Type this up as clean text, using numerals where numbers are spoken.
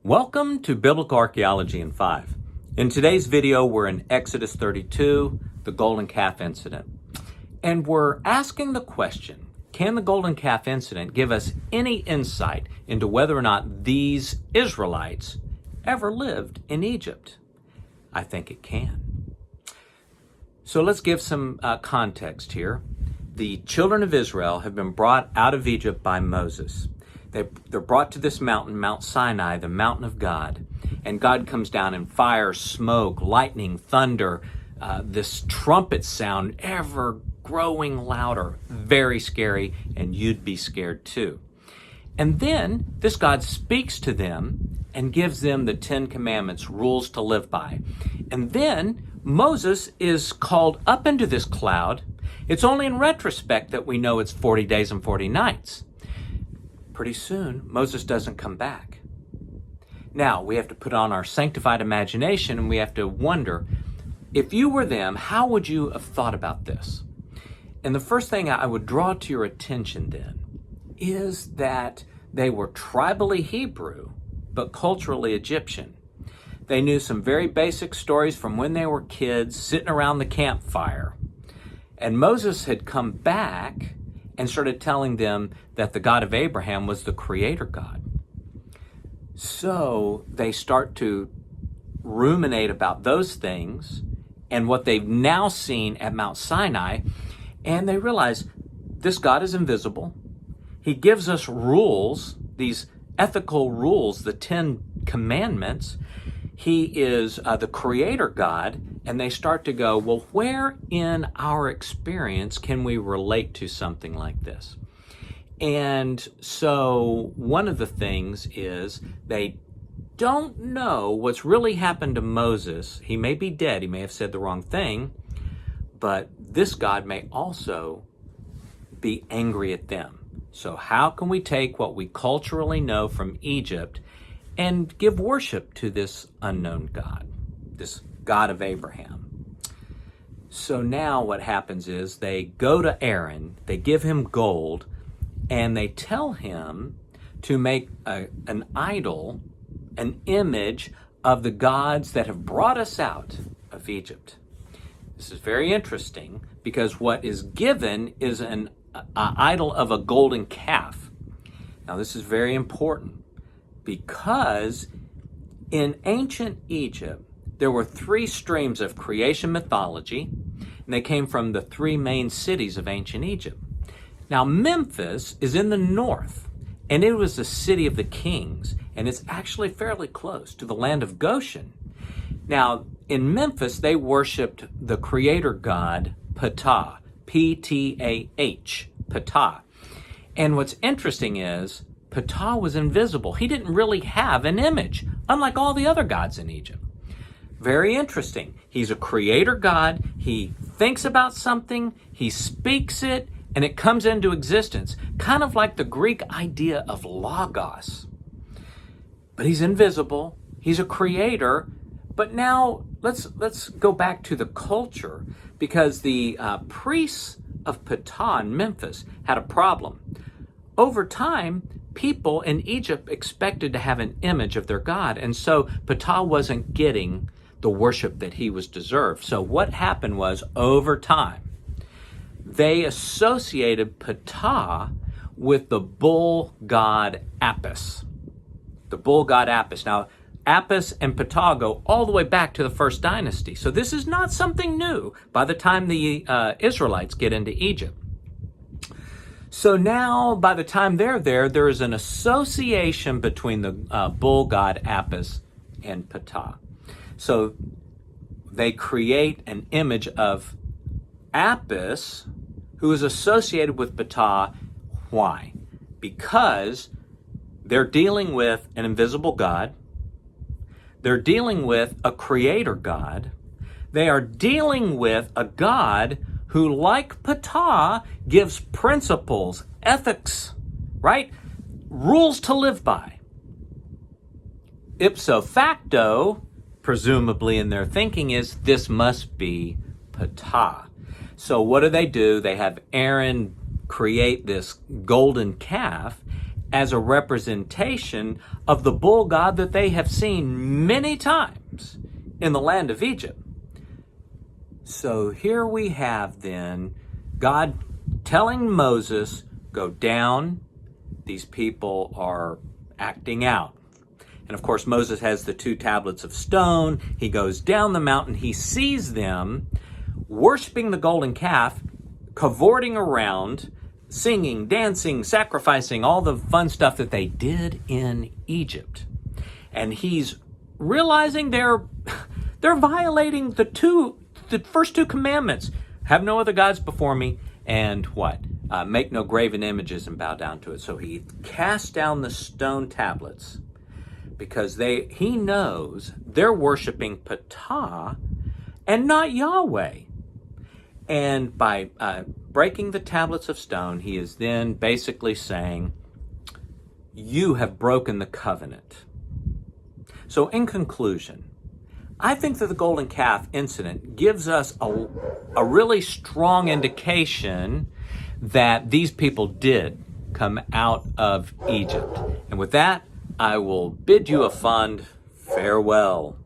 Welcome to Biblical Archaeology in 5. In today's video, we're in Exodus 32, the golden calf incident. And we're asking the question, can the golden calf incident give us any insight into whether or not these Israelites ever lived in Egypt? I think it can. So let's give some context here. The children of Israel have been brought out of Egypt by Moses. They're brought to this mountain, Mount Sinai, the mountain of God. And God comes down in fire, smoke, lightning, thunder, this trumpet sound ever growing louder, very scary, and you'd be scared too. And then this God speaks to them and gives them the 10 Commandments, rules to live by. And then Moses is called up into this cloud. It's only in retrospect that we know it's 40 days and 40 nights. Pretty soon, Moses doesn't come back. Now, we have to put on our sanctified imagination and we have to wonder, if you were them, how would you have thought about this? And the first thing I would draw to your attention then is that they were tribally Hebrew, but culturally Egyptian. They knew some very basic stories from when they were kids, sitting around the campfire. And Moses had come back and started telling them that the God of Abraham was the creator God. So they start to ruminate about those things and what they've now seen at Mount Sinai, and they realize this God is invisible. He gives us rules, these ethical rules, the 10 Commandments. He is the creator God, and they start to go, well, where in our experience can we relate to something like this? And so one of the things is they don't know what's really happened to Moses. He may be dead, he may have said the wrong thing, but this God may also be angry at them. So how can we take what we culturally know from Egypt and give worship to this unknown God, this God of Abraham? So now what happens is they go to Aaron, they give him gold, and they tell him to make an idol, an image of the gods that have brought us out of Egypt. This is very interesting because what is given is an idol of a golden calf. Now this is very important because in ancient Egypt, there were 3 streams of creation mythology, and they came from the 3 main cities of ancient Egypt. Now, Memphis is in the north, and it was the city of the kings, and it's actually fairly close to the land of Goshen. Now, in Memphis, they worshipped the creator god Ptah, P-T-A-H, Ptah. And what's interesting is Ptah was invisible. He didn't really have an image, unlike all the other gods in Egypt. Very interesting. He's a creator God. He thinks about something, he speaks it, and it comes into existence, kind of like the Greek idea of logos. But he's invisible. He's a creator. But now let's go back to the culture, because the priests of Ptah in Memphis had a problem. Over time, people in Egypt expected to have an image of their God, and so Ptah wasn't getting the worship that he was deserved. So what happened was, over time, they associated Ptah with the bull god Apis. The bull god Apis. Now, Apis and Ptah go all the way back to the first dynasty. So this is not something new by the time the Israelites get into Egypt. So now, by the time they're there is an association between the bull god Apis and Ptah. So they create an image of Apis, who is associated with Ptah. Why? Because they're dealing with an invisible God. They're dealing with a creator God. They are dealing with a God who, like Ptah, gives principles, ethics, right? Rules to live by. Ipso facto, presumably in their thinking, is this must be Ptah. So what do? They have Aaron create this golden calf, as a representation of the bull god that they have seen many times in the land of Egypt. So here we have then God telling Moses, go down. These people are acting out. And of course, Moses has the 2 tablets of stone. He goes down the mountain. He sees them worshiping the golden calf, cavorting around, singing, dancing, sacrificing, all the fun stuff that they did in Egypt. And he's realizing they're violating the first 2 commandments. Have no other gods before me, and what? Make no graven images and bow down to it. So he casts down the stone tablets because he knows they're worshiping Ptah and not Yahweh. And by breaking the tablets of stone, he is then basically saying, you have broken the covenant. So in conclusion, I think that the golden calf incident gives us a really strong indication that these people did come out of Egypt. And with that, I will bid you a fond farewell.